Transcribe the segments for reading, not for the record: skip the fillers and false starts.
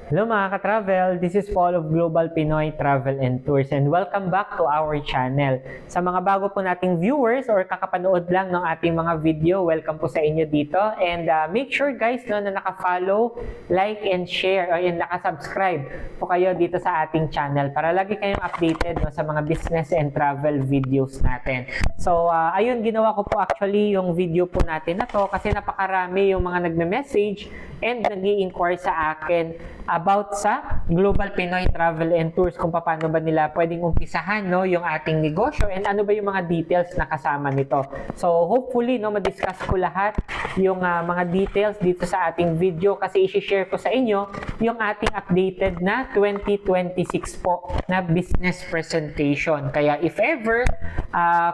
Hello mga ka-travel, this is Paul of Global Pinoy Travel and Tours and welcome back to our channel. Sa mga bago po nating viewers or kakapanood lang ng ating mga video, welcome po sa inyo dito. And make sure guys no, na naka-follow, like and share or naka-subscribe po kayo dito sa ating channel para lagi kayong updated no, sa mga business and travel videos natin. So ayun, ginawa ko po actually yung video po natin na to kasi napakarami yung mga nagme-message and nag-i-inquire sa akin about sa Global Pinoy Travel and Tours kung paano ba nila pwedeng umpisahan no, yung ating negosyo and ano ba yung mga details na kasama nito. So hopefully no, ma-discuss ko lahat yung mga details dito sa ating video kasi i-share ko sa inyo yung ating updated na 2026 po na business presentation. Kaya if ever,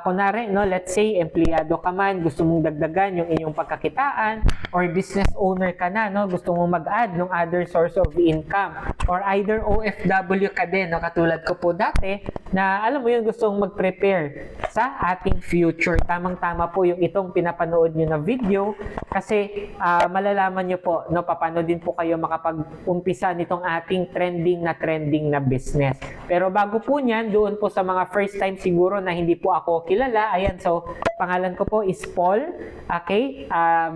kunwari, no, let's say, empleyado ka man, gusto mong dagdagan yung inyong pagkakitaan or business owner ka na, no, gusto mong mag-add ng other source of income or either OFW ka din, no, katulad ko po dati na alam mo yun, gusto mong mag-prepare sa ating future. Tamang-tama po yung itong pinapanood nyo na video kasi malalaman nyo po no, paano din po kayo makapag-umpisa nitong ating trending na business. Pero bago po niyan, doon po sa mga first time siguro na hindi po ako kilala, ayan, so pangalan ko po is Paul, okay?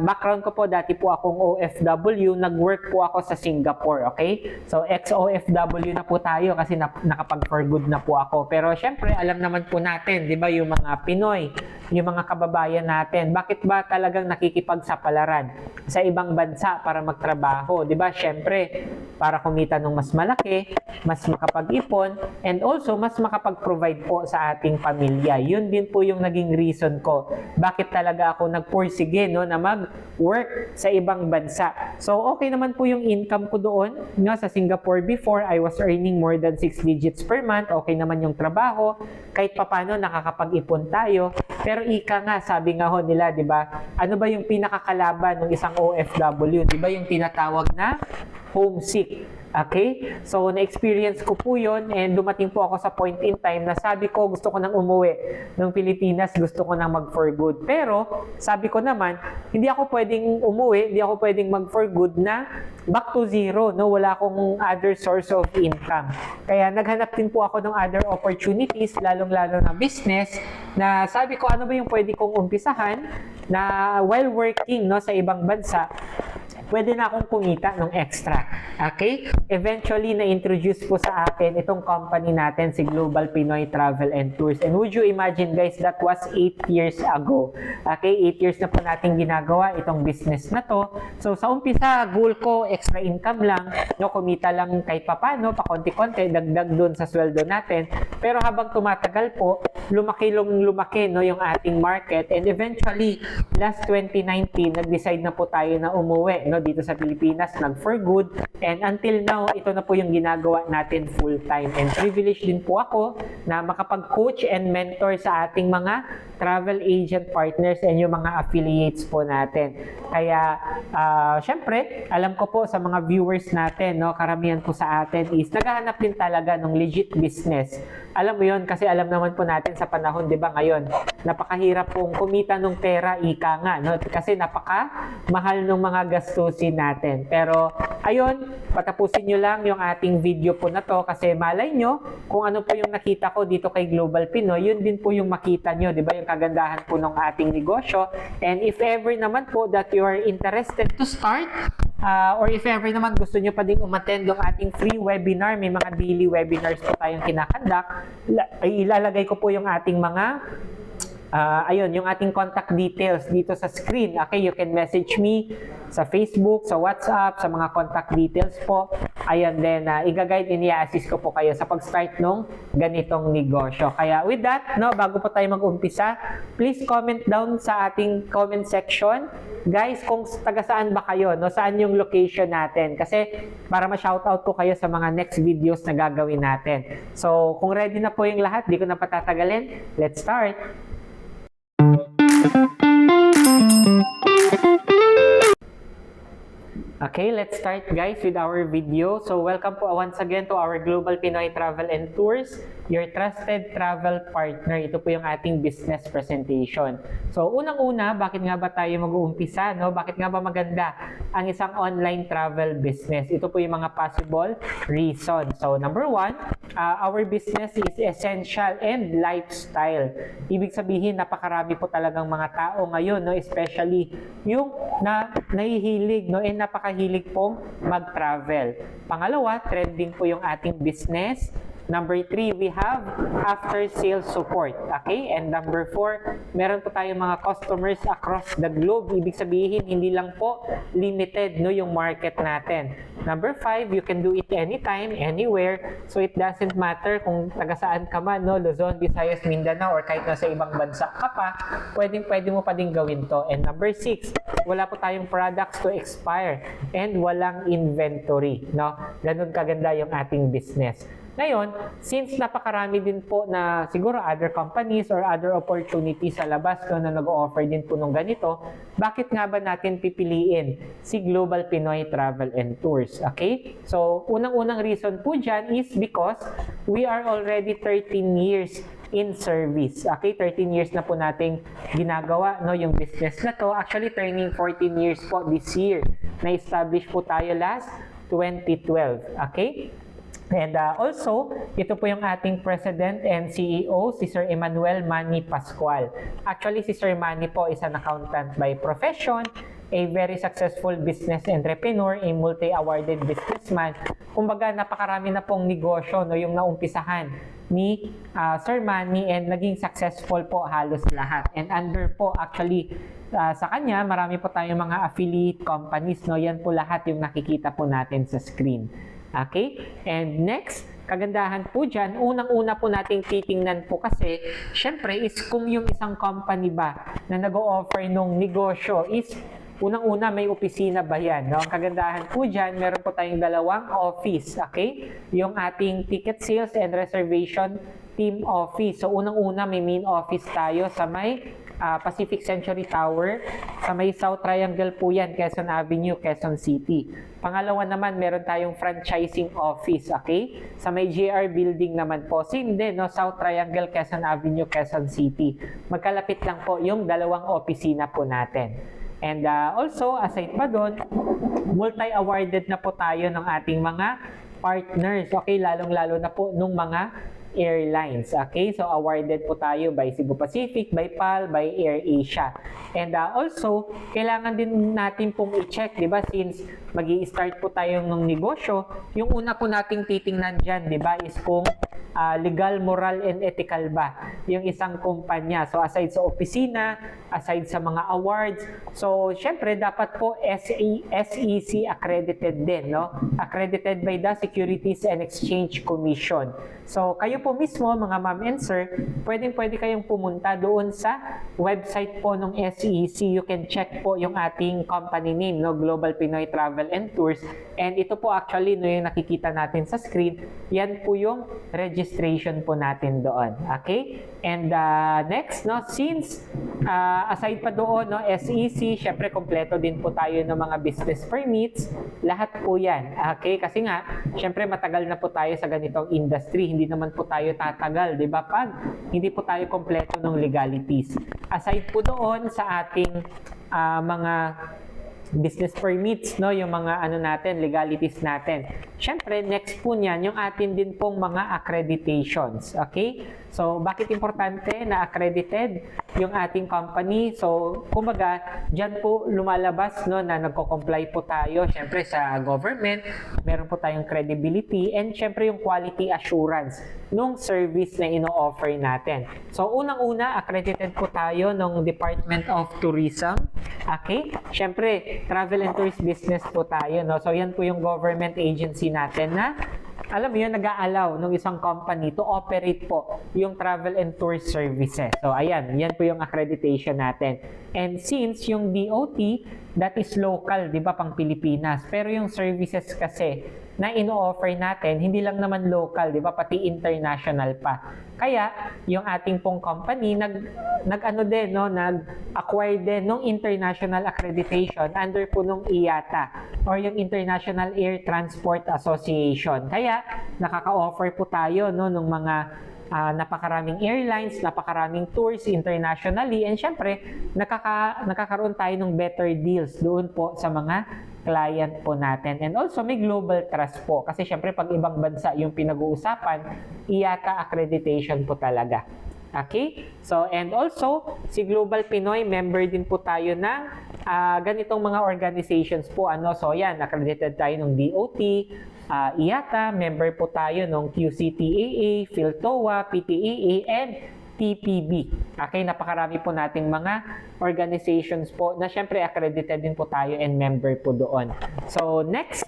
Background ko po, dati po akong OFW, nag-work po ako sa Singapore, okay? So ex-OFW na po tayo kasi nakapag-for good na po ako. Pero syempre, alam naman po natin, di ba, yung mga Pinoy, yung mga kababayan natin, bakit ba talagang nakikipagsapalaran sa ibang bansa para magtrabaho? Di ba, syempre, para kumita ng mas malaki, mas makapag-ipon, and also mas makapag-provide po sa ating pamilya. Yun din po yung naging reason ko. Bakit talaga ako nagpursige no, na mag-work sa ibang bansa. So, okay naman po yung income ko doon. No, sa Singapore before, I was earning more than 6 digits per month. Okay naman yung trabaho. Kahit papano, nakakapag-ipon tayo. Pero ika nga, sabi nga ho nila, di ba, ano ba yung pinakakalaban ng isang OFW? Di ba yung tinatawag na homesick? Okay? So, na-experience ko po yun and dumating po ako sa point in time na sabi ko gusto ko nang umuwi ng Pilipinas, gusto ko nang mag-for good. Pero, sabi ko naman, hindi ako pwedeng umuwi, hindi ako pwedeng mag-for good na back to zero, no? Wala akong other source of income. Kaya naghanap din po ako ng other opportunities, lalong-lalo na business, na sabi ko ano ba yung pwede kong umpisahan na while working no, sa ibang bansa, pwede na akong kumita ng extra. Okay? Eventually, na-introduce po sa akin itong company natin, si Global Pinoy Travel and Tours. And would you imagine guys, that was 8 years ago. Okay? 8 years na po natin ginagawa itong business na to. So, sa umpisa, goal ko, extra income lang. No, kumita lang kahit papano, pa konti-konti, dagdag dun sa sweldo natin. Pero habang tumatagal po, lumaki no, yung ating market. And eventually, last 2019, nag-decide na po tayo na umuwi no, dito sa Pilipinas, nag-for good. And until now, ito na po yung ginagawa natin full-time. And privileged din po ako na makapag-coach and mentor sa ating mga travel agent partners and yung mga affiliates po natin. Kaya, syempre, alam ko po sa mga viewers natin, no, karamihan po sa atin is naghahanap din talaga ng legit business. Alam mo yun, kasi alam naman po natin sa panahon, di ba, ngayon, napakahirap pong kumita ng pera, ika nga, no? Kasi napakamahal ng mga gastusin natin. Pero, ayun, patapusin nyo lang yung ating video po na to kasi malay nyo kung ano po yung nakita ko dito kay Global Pinoy, yun din po yung makita nyo, di ba, yung kagandahan po ng ating negosyo. And if ever naman po that you are interested to start, or if ever naman gusto nyo pa din umattend ng ating free webinar, may mga daily webinars po tayong kinakandak, ilalagay ko po yung ating mga ayun, yung ating contact details dito sa screen. Okay, you can message me sa Facebook, sa WhatsApp, sa mga contact details po. Ayun, then i-guide and i-assist ko po kayo sa pag-start ng ganitong negosyo. Kaya with that, no, bago po tayo mag-umpisa, please comment down sa ating comment section. Guys, kung taga saan ba kayo, no, saan yung location natin? Kasi para ma-shoutout ko kayo sa mga next videos na gagawin natin. So, kung ready na po yung lahat, di ko na patatagalin. Let's start! Okay, let's start guys with our video. So welcome po once again to our Global Pinoy Travel and Tours. your trusted travel partner. Ito po yung ating business presentation. So, unang-una, bakit nga ba tayo mag-uumpisa, no? Bakit nga ba maganda ang isang online travel business? Ito po yung mga possible reasons. So, number one, our business is essential and lifestyle. Ibig sabihin, napakarami po talagang mga tao ngayon, no? Especially yung nahihilig, no? And napakahilig pong mag-travel. Pangalawa, trending po yung ating business. Number 3, we have after-sales support. Okay? And number 4, meron po tayong mga customers across the globe. Ibig sabihin, hindi lang po limited, no, yung market natin. Number 5, you can do it anytime, anywhere. So it doesn't matter kung taga saan ka man, no, Luzon, Visayas, Mindanao, or kahit nasa ibang bansa ka pa, pwede mo pa din gawin to. And number 6, wala po tayong products to expire and walang inventory, no? Ganun kaganda yung ating business. Ngayon, since napakarami din po na siguro other companies or other opportunities sa labas, no, na nag-o-offer din po ng ganito, bakit nga ba natin pipiliin si Global Pinoy Travel and Tours? Okay? So, unang-unang reason po dyan is because we are already 13 years in service. Okay? 13 years na po nating ginagawa, no, yung business na to. Actually, turning 14 years po this year. Na-establish po tayo last 2012. Okay? And also, ito po yung ating President and CEO, si Sir Emmanuel Manny Pascual. Actually, si Sir Manny po is an accountant by profession, a very successful business entrepreneur, a multi-awarded businessman. Kumbaga, napakarami na pong negosyo, no, yung naumpisahan ni Sir Manny, and naging successful po halos lahat. And under po, actually, sa kanya, marami po tayong mga affiliate companies, no? Yan po lahat yung nakikita po natin sa screen. Okay? And next, kagandahan po dyan, unang-una po nating titingnan po kasi, syempre, is kung yung isang company ba na nag-o-offer ng negosyo is, unang-una, may opisina ba yan? No? Ang kagandahan po dyan, meron po tayong dalawang office. Okay? Yung ating ticket sales and reservation team office. So, unang-una, may main office tayo sa may Pacific Century Tower. Sa may South Triangle po yan, Quezon Avenue, Quezon City. Pangalawa naman, meron tayong franchising office, okay? Sa may GR Building naman po. Same din, no? South Triangle, Quezon Avenue, Quezon City. Magkalapit lang po yung dalawang opisina po natin. And also, aside pa doon, multi-awarded na po tayo ng ating mga partners. Okay, lalong-lalo na po nung mga airlines. Okay, so awarded po tayo by Cebu Pacific, by PAL, by AirAsia. And also, kailangan din natin pong i-check, di ba, since magi-start po tayo ng negosyo, yung una po nating titingnan dyan, di ba, is kung legal, moral, and ethical ba yung isang kumpanya. So, aside sa opisina, aside sa mga awards, so, syempre, dapat po SEC accredited din, no? Accredited by the Securities and Exchange Commission. So, kayo po mismo, mga ma'am and sir, pwede kayong pumunta doon sa website po ng SEC. You can check po yung ating company name, no? Global Pinoy Travel and Tours. And ito po actually, no, yung nakikita natin sa screen, yan po yung registration po natin doon. Okay? And next, no, since aside pa doon, no, SEC, syempre kompleto din po tayo ng mga business permits. Lahat po yan. Okay? Kasi nga, syempre matagal na po tayo sa ganitong industry. Hindi naman po tayo tatagal, di ba? Pag hindi po tayo kompleto ng legalities. Aside po doon sa ating mga business permits, no, yung mga ano natin, legalities natin. Syempre, next po niyan, yung atin din pong mga accreditations. Okay? So, bakit importante na accredited yung ating company? So, kumbaga, dyan po lumalabas, no, na nagko-comply po tayo, syempre sa government, meron po tayong credibility, and syempre yung quality assurance nung service na ino-offer natin. So, unang-una, accredited po tayo ng Department of Tourism. Okay? Syempre, travel and tourist business po tayo, no? So, yan po yung government agency natin na, alam mo yun, nag-a-allow ng isang company to operate po yung travel and tourist services. So, ayan, yan po yung accreditation natin. And since yung DOT, that is local, di ba, pang Pilipinas. Pero yung services kasi na ino-offer natin, hindi lang naman local, di ba, pati international pa. Kaya, yung ating pong company, nag-acquire din ng international accreditation under po nung IATA or yung International Air Transport Association. Kaya, nakaka-offer po tayo, no, ng mga Napakaraming airlines, napakaraming tours internationally, and syempre, nakakaroon tayo ng better deals doon po sa mga client po natin. And also, may global trust po. Kasi syempre, pag ibang bansa yung pinag-uusapan, IATA accreditation po talaga. Okay? So, and also, si Global Pinoy, member din po tayo ng ganitong mga organizations po. So, yan, accredited tayo ng DOT, IATA, member po tayo ng QCTAA, PhilToa, PTAA, and TPB. Okay, napakarami po nating mga organizations po na syempre accredited din po tayo and member po doon. So, next,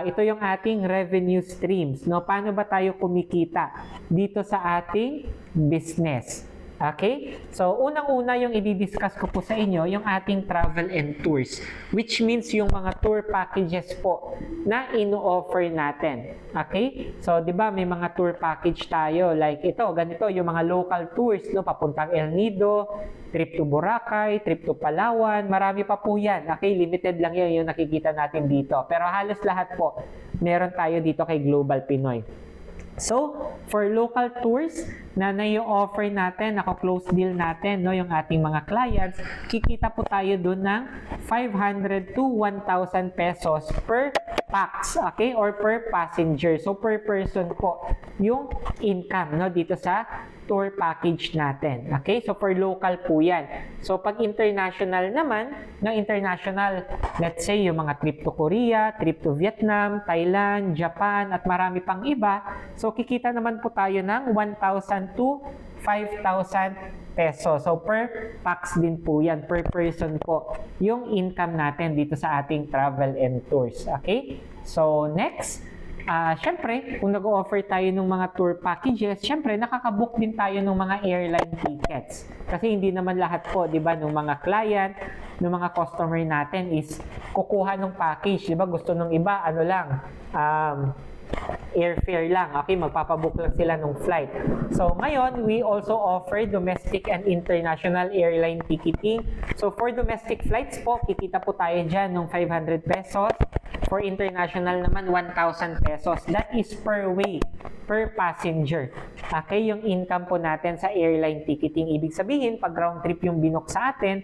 ito yung ating revenue streams. No? Paano ba tayo kumikita dito sa ating business? Okay? So, unang-una yung i-discuss ko po sa inyo, yung ating travel and tours, which means yung mga tour packages po na ino-offer natin. Okay? So, di ba may mga tour package tayo, like ito, ganito, yung mga local tours, no? Papuntang El Nido, trip to Boracay, trip to Palawan, marami pa po yan. Okay? Limited lang yan yung nakikita natin dito. Pero halos lahat po, meron tayo dito kay Global Pinoy. So, for local tours na na-offer natin, naka-close deal natin, no, yung ating mga clients, kikita po tayo doon ng 500 to 1,000 pesos per pax, okay, or per passenger. So, per person po yung income, no, dito sa tour package natin. Okay? So, for local po yan. So, pag international naman, ng international, let's say, yung mga trip to Korea, trip to Vietnam, Thailand, Japan, at marami pang iba. So, kikita naman po tayo ng 1,000 to 5,000 pesos. So, per pax din po yan, per person po, yung income natin dito sa ating travel and tours. Okay? So, next, syempre, kung nag-offer tayo ng mga tour packages, syempre, nakakabook din tayo ng mga airline tickets. Kasi hindi naman lahat po, di ba, ng mga client, ng mga customer natin is kukuha ng package. Di ba, gusto ng iba, ano lang, airfare lang. Okay, magpapabook lang sila ng flight. So, ngayon, we also offer domestic and international airline ticketing. So, for domestic flights po, kikita po tayo dyan ng 500 pesos. For international naman, 1,000 pesos. That is per way, per passenger. Okay, yung income po natin sa airline ticketing. Ibig sabihin, pag round trip yung binook sa atin,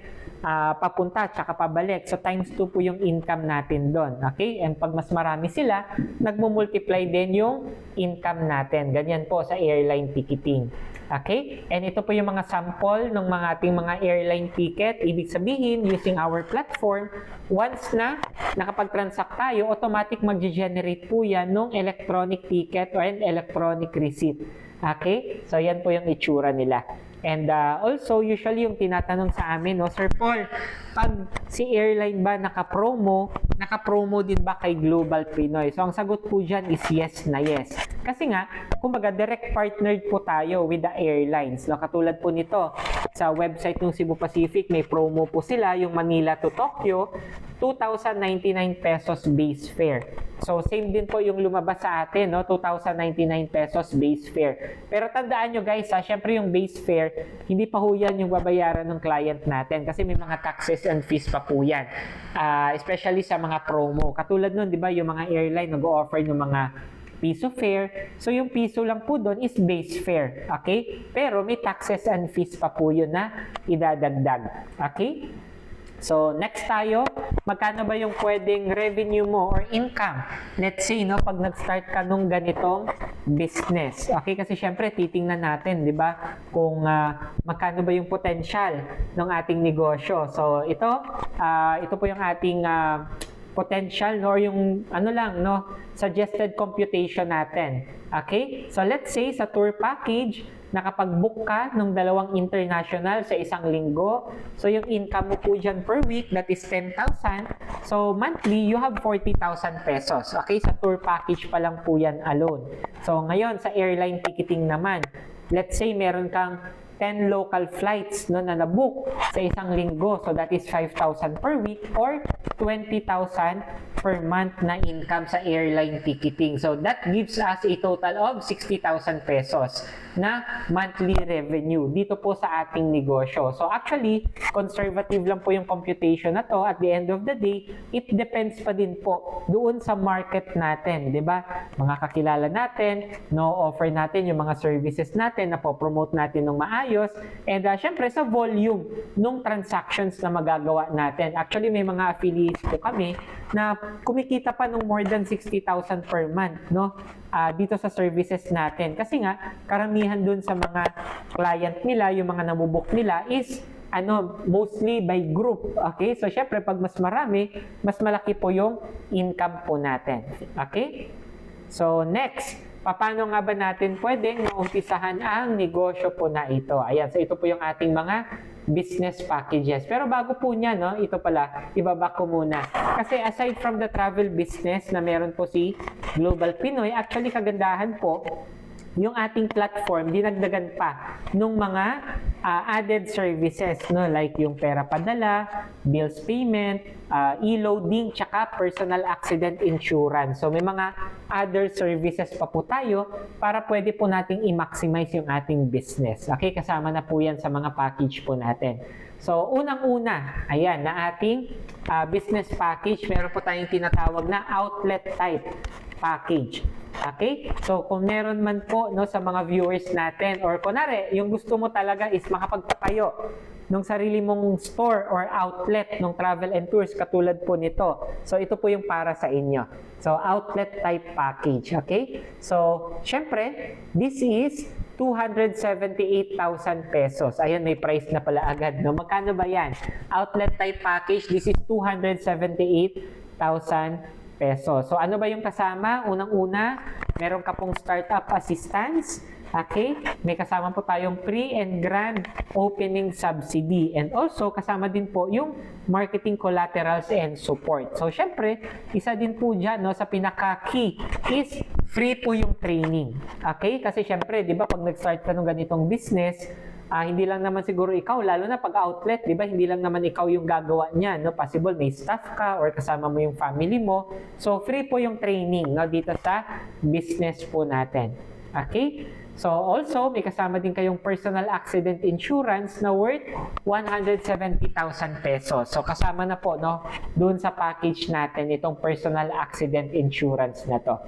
papunta tsaka pabalik. So, times 2 po yung income natin doon. Okay, and pag mas marami sila, nagmumultiply din yung income natin. Ganyan po sa airline ticketing. Okay? And ito po yung mga sample ng mga ating mga airline ticket. Ibig sabihin, using our platform, once na nakapag-transact tayo, automatic mag-generate po yan ng electronic ticket or an electronic receipt. Okay? So, yan po yung itsura nila. And also, usually yung tinatanong sa amin, no, Sir Paul, pag si airline ba naka-promo din ba kay Global Pinoy? So, ang sagot po dyan is yes na yes. Kasi nga, kumbaga, direct partnered po tayo with the airlines. No? Katulad po nito, sa website ng Cebu Pacific, may promo po sila, yung Manila to Tokyo, 2,099 pesos base fare. So, same din po yung lumabas sa atin, no? 2,099 pesos base fare. Pero tandaan nyo guys, syempre yung base fare, hindi pa ho yan yung babayaran ng client natin kasi may mga taxes and fees pa po yan. Especially sa mga promo. Katulad nun, di ba, yung mga airline nag-o-offer ng mga piso fare. So, yung piso lang po doon is base fare. Okay? Pero may taxes and fees pa po yun na idadagdag. Okay? So, next tayo, magkano ba yung pwedeng revenue mo or income? Let's say, no, pag nag-start ka nung ganitong business. Okay, kasi syempre, titingnan natin, di ba, kung magkano ba yung potential ng ating negosyo. So, ito po yung ating potential, no, or yung ano lang, no, suggested computation natin. Okay? So, let's say, sa tour package, nakapag-book ka ng 2 international sa isang linggo. So, yung income mo po dyan per week, that is 10,000. So, monthly, you have 40,000 pesos. Okay? Sa tour package pa lang po yan alone. So, ngayon, sa airline ticketing naman, let's say, meron kang 10 local flights, no, na nabook sa isang linggo. So, that is 5,000 per week or 20,000 per month na income sa airline ticketing. So that gives us a total of 60,000 pesos na monthly revenue dito po sa ating negosyo. So actually, conservative lang po yung computation na to. At the end of the day, it depends pa din po doon sa market natin, di ba? Mga kakilala natin, no, offer natin yung mga services natin na po-promote natin ng maayos, and syempre sa volume ng transactions na magagawa natin. Actually, may mga affiliates po kami na kumikita pa ng more than 60,000 per month, no? Dito sa services natin. Kasi nga, karamihan dun sa mga client nila, yung mga namubuk nila is mostly by group. Okay? So, syempre, pag mas marami, mas malaki po yung income po natin. Okay? So, next, paano nga ba natin pwedeng maumpisahan ang negosyo po na ito? Ayan, so ito po yung ating mga business packages. Pero bago po niya, no, ito pala, ibaba ko muna. Kasi aside from the travel business na meron po si Global Pinoy, actually kagandahan po, yung ating platform, dinagdagan pa nung mga added services, no? Like yung pera padala, bills payment, e-loading, tsaka personal accident insurance. So may mga other services pa po tayo para pwede po nating i-maximize yung ating business. Okay, kasama na po yan sa mga package po natin. So unang-una, ayan, na ating business package, meron po tayong tinatawag na outlet type package. Okay? So, kung meron man po, no, sa mga viewers natin, or kunwari, yung gusto mo talaga is makapagpatayo ng sarili mong store or outlet ng travel and tours katulad po nito. So, ito po yung para sa inyo. So, outlet type package. Okay? So, syempre, this is 278,000 pesos. Ayan, may price na pala agad. No? Magkano ba yan? Outlet type package, this is 278,000 pesos. So, ano ba yung kasama? Unang-una, meron ka pong startup assistance. Okay? May kasama po tayong pre and grand opening subsidy. And also, kasama din po yung marketing collaterals and support. So, syempre, isa din po dyan, no, sa pinaka-key is free po yung training. Okay? Kasi syempre, di ba, pag nag-start ka ng ganitong business, hindi lang naman siguro ikaw, lalo na pag outlet, di ba? Hindi lang naman ikaw yung gagawa niya, no? Possible may staff ka or kasama mo yung family mo. So, free po yung training, no, dito sa business po natin. Okay? So, also, may kasama din kayong personal accident insurance na worth 170,000 pesos. So, kasama na po, no, doon sa package natin itong personal accident insurance na to.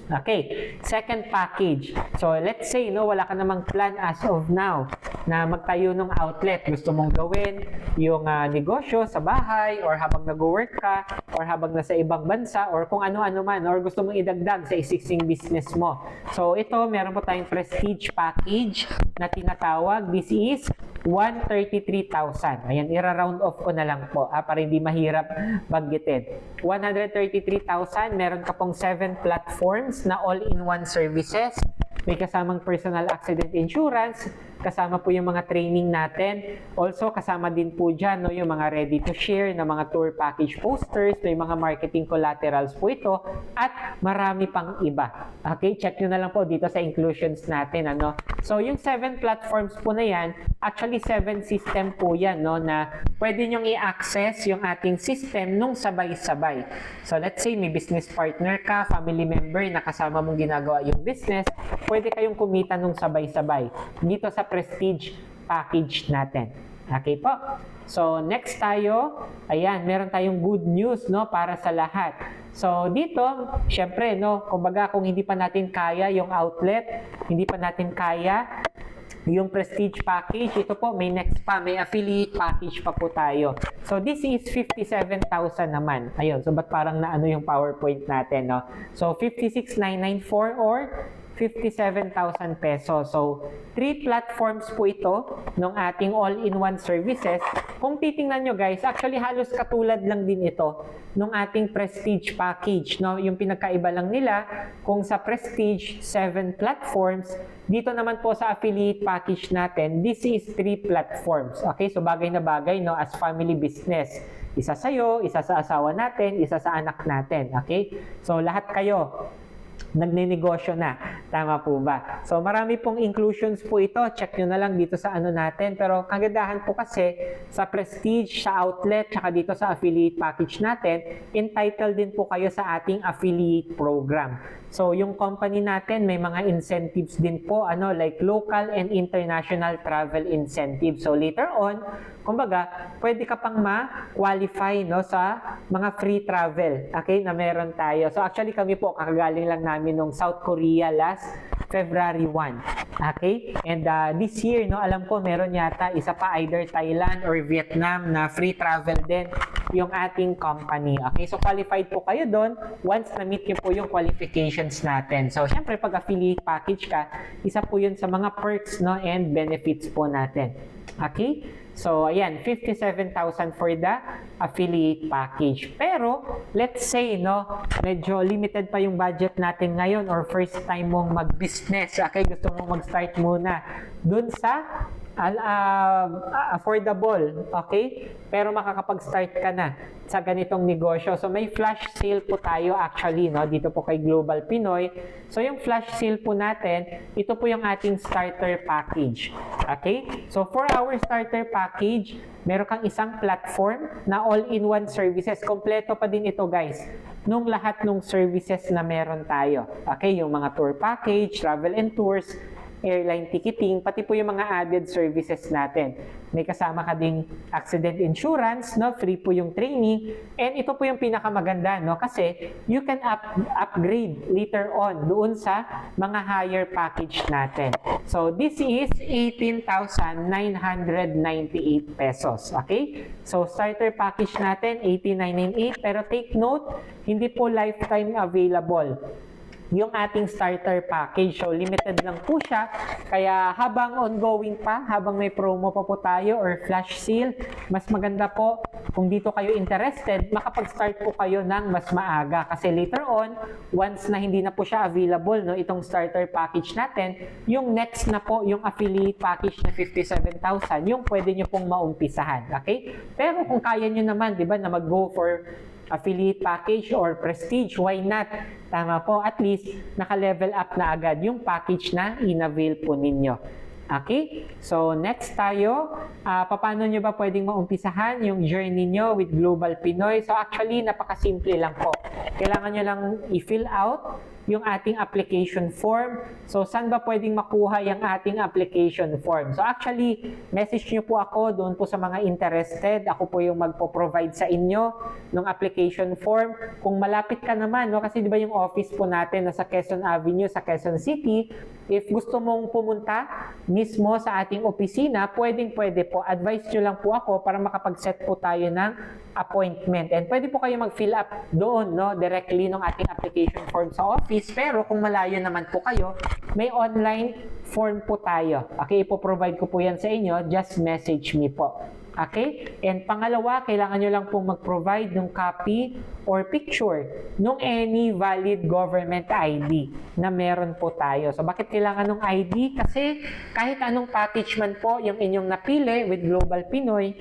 Okay, second package. So, let's say, no, wala ka namang plan as of now na magtayo ng outlet. Gusto mong gawin yung negosyo sa bahay or habang nag-work ka or habang nasa ibang bansa or kung ano-ano man or gusto mong idagdag sa existing business mo. So, ito, meron po tayong prestige package na tinatawag. This is 133,000. Ayan, ira-round off ko na lang po para hindi mahirap baggitin. 133,000, meron ka pong 7 platforms na all-in-one services. May kasamang personal accident insurance, kasama po yung mga training natin. Also, kasama din po dyan, no, yung mga ready to share na mga tour package posters, may mga marketing collaterals po ito, at marami pang iba. Okay, check nyo na lang po dito sa inclusions natin. Ano? So, yung 7 platforms po na yan, actually 7 system po yan, no, na pwede nyong i-access yung ating system nung sabay-sabay. So, let's say may business partner ka, family member na kasama mong ginagawa yung business, pwede kayong kumita nung sabay-sabay dito sa prestige package natin. Okay po? So, next tayo, ayan, meron tayong good news, no, para sa lahat. So, dito, syempre, no, kumbaga kung hindi pa natin kaya yung outlet, hindi pa natin kaya yung prestige package, ito po, may next pa, may affiliate package pa po tayo. So, this is 57,000 naman. Ayun, so ba't parang naano yung PowerPoint natin, no? So, 56,994 or 57,000 pesos. So, 3 platforms po ito ng ating all-in-one services. Kung titingnan nyo guys, actually halos katulad lang din ito ng ating prestige package. No? Yung pinagkaiba lang nila, kung sa prestige, 7 platforms, dito naman po sa affiliate package natin, this is 3 platforms. Okay, so bagay na bagay, no, as family business. Isa sa'yo, isa sa asawa natin, isa sa anak natin. Okay, so lahat kayo nagnenegosyo na. Tama po ba? So marami pong inclusions po ito. Check nyo na lang dito sa ano natin. Pero kagandahan po kasi sa Prestige, sa Outlet, tsaka dito sa affiliate package natin, entitled din po kayo sa ating affiliate program. So yung company natin may mga incentives din po, like local and international travel incentives. So later on, kumbaga, pwede ka pang ma-qualify sa mga free travel, okay, na meron tayo. So actually kami po, kakagaling lang namin nung South Korea last February 1. Okay? And this year, alam ko meron yata isa pa either Thailand or Vietnam na free travel din yung ating company. Okay? So qualified po kayo doon once na-meet nyo po yung qualifications natin. So syempre pag affiliate package ka, isa po yun sa mga perks and benefits po natin. Okay? So, ayan, 57,000 for the affiliate package. Pero, let's say, medyo limited pa yung budget natin ngayon or first time mong mag-business. Okay, gusto mong mag-start muna dun sa affordable, okay? Pero makakapag-start ka na sa ganitong negosyo. So may flash sale po tayo actually, dito po kay Global Pinoy. So yung flash sale po natin, ito po yung ating starter package. Okay? So for our starter package, meron kang isang platform na all-in-one services. Kompleto pa din ito, guys, nung lahat ng services na meron tayo. Okay? Yung mga tour package, travel and tours, airline ticketing, pati po yung mga added services natin. May kasama ka ding accident insurance, free po yung training, and ito po yung pinakamaganda, kasi you can upgrade later on doon sa mga higher package natin. So this is 18,998 pesos, okay? So starter package natin 18,998, pero take note, hindi po lifetime available yung ating starter package. So, limited lang po siya. Kaya, habang ongoing pa, habang may promo pa po tayo or flash sale, mas maganda po kung dito kayo interested, makapag-start po kayo ng mas maaga. Kasi later on, once na hindi na po siya available, itong starter package natin, yung next na po, yung affiliate package na 57,000, yung pwede nyo pong maumpisahan. Okay? Pero kung kaya nyo naman, di ba, na mag-go for affiliate package or prestige, why not? Tama po, at least naka-level up na agad yung package na in-avail po ninyo. Okay? So, next tayo, paano nyo ba pwedeng maumpisahan yung journey nyo with Global Pinoy? So, actually, napakasimple lang po. Kailangan nyo lang i-fill out yung ating application form. So, saan ba pwedeng makuha yung ating application form? So, actually, message nyo po ako doon po sa mga interested. Ako po yung magpo-provide sa inyo ng application form. Kung malapit ka naman, kasi di ba yung office po natin nasa Quezon Avenue, sa Quezon City, if gusto mong pumunta mismo sa ating opisina, pwede po. Advise nyo lang po ako para makapag-set po tayo ng appointment. And pwede po kayo mag-fill up doon, directly ng ating application form sa office. Pero kung malayo naman po kayo, may online form po tayo. Okay, ipoprovide ko po yan sa inyo. Just message me po. Okay? And pangalawa, kailangan nyo lang pong mag-provide ng copy or picture ng any valid government ID na meron po tayo. So, bakit kailangan ng ID? Kasi kahit anong package man po yung inyong napili with Global Pinoy,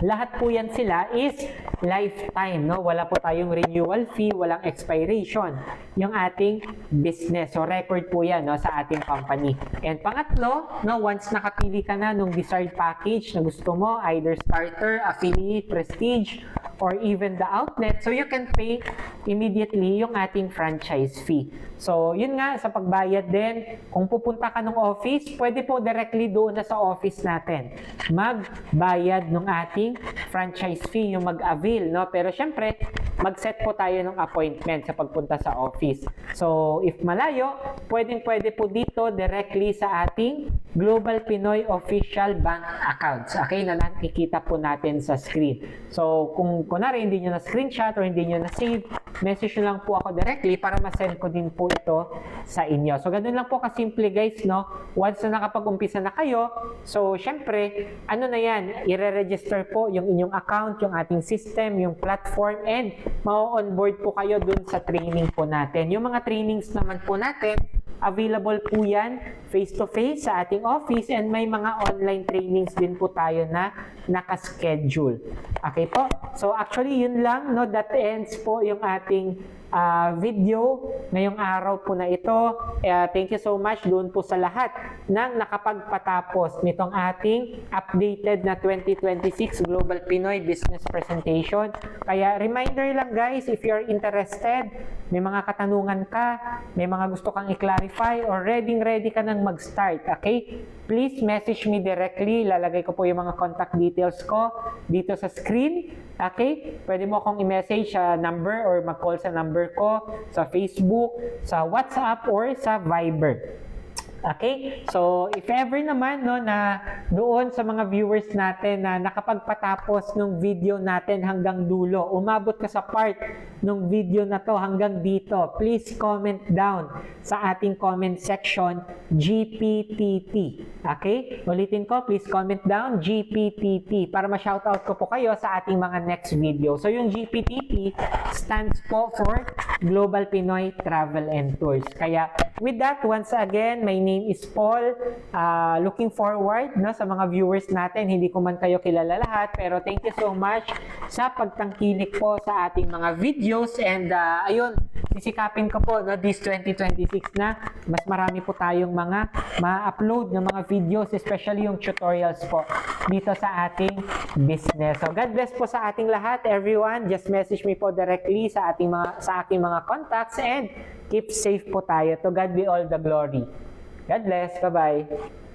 lahat po yan sila is lifetime, Wala po tayong renewal fee, walang expiration yung ating business. So, record po yan, sa ating company. And pangatlo, once nakapili ka na nung desired package na gusto mo, either starter, affiliate, prestige, or even the outlet, so you can pay immediately yung ating franchise fee. So, yun nga, sa pagbayad din, kung pupunta ka ng office, pwede po directly doon na sa office natin magbayad ng ating franchise fee, yung mag-avail, Pero syempre, mag-set po tayo ng appointment sa pagpunta sa office. So, if malayo, pwede po dito directly sa ating Global Pinoy official bank accounts. Okay, na nakikita po natin sa screen. So, kung kunwari hindi nyo na screenshot or hindi nyo na save, message nyo lang po ako directly para ma-send ko din po ito sa inyo. So, ganun lang po kasimple, guys, Once na nakapag-umpisa na kayo, so, syempre, ano na yan, i-register po yung inyong account, yung ating system, yung platform, and ma-onboard po kayo dun sa training po natin. Yung mga trainings naman po natin, available po yan face-to-face sa ating office, and may mga online trainings din po tayo na nakaschedule. Okay po? So actually yun lang, that ends po yung ating video ngayong araw po na ito. Thank you so much doon po sa lahat ng nakapagpatapos nitong ating updated na 2026 Global Pinoy Business Presentation. Kaya reminder lang guys, if you're interested, may mga katanungan ka, may mga gusto kang i-clarify, or ready ka nang mag-start, okay? Please message me directly. Lalagay ko po yung mga contact details ko dito sa screen. Okay? Pwede mo akong i-message sa number or mag-call sa number ko sa Facebook, sa WhatsApp, or sa Viber. Okay? So, if ever naman no, na doon sa mga viewers natin na nakapagpatapos ng video natin hanggang dulo, umabot ka sa part ng video na to hanggang dito, please comment down sa ating comment section, GPTT. Okay? Ulitin ko, please comment down, GPTT, para ma-shoutout ko po kayo sa ating mga next video. So, yung GPTT stands po for Global Pinoy Travel and Tours. Kaya, with that, once again, my name is Paul. Looking forward no, sa mga viewers natin. Hindi ko man kayo kilala lahat, pero thank you so much sa pagtangkilik po sa ating mga videos. And ayun, sisikapin ko po no, this 2026 na mas marami po tayong mga ma-upload ng mga videos, especially yung tutorials po dito sa ating business. So God bless po sa ating lahat, everyone. Just message me po directly sa ating mga contacts, and keep safe po tayo. To God be all the glory. God bless. Bye-bye.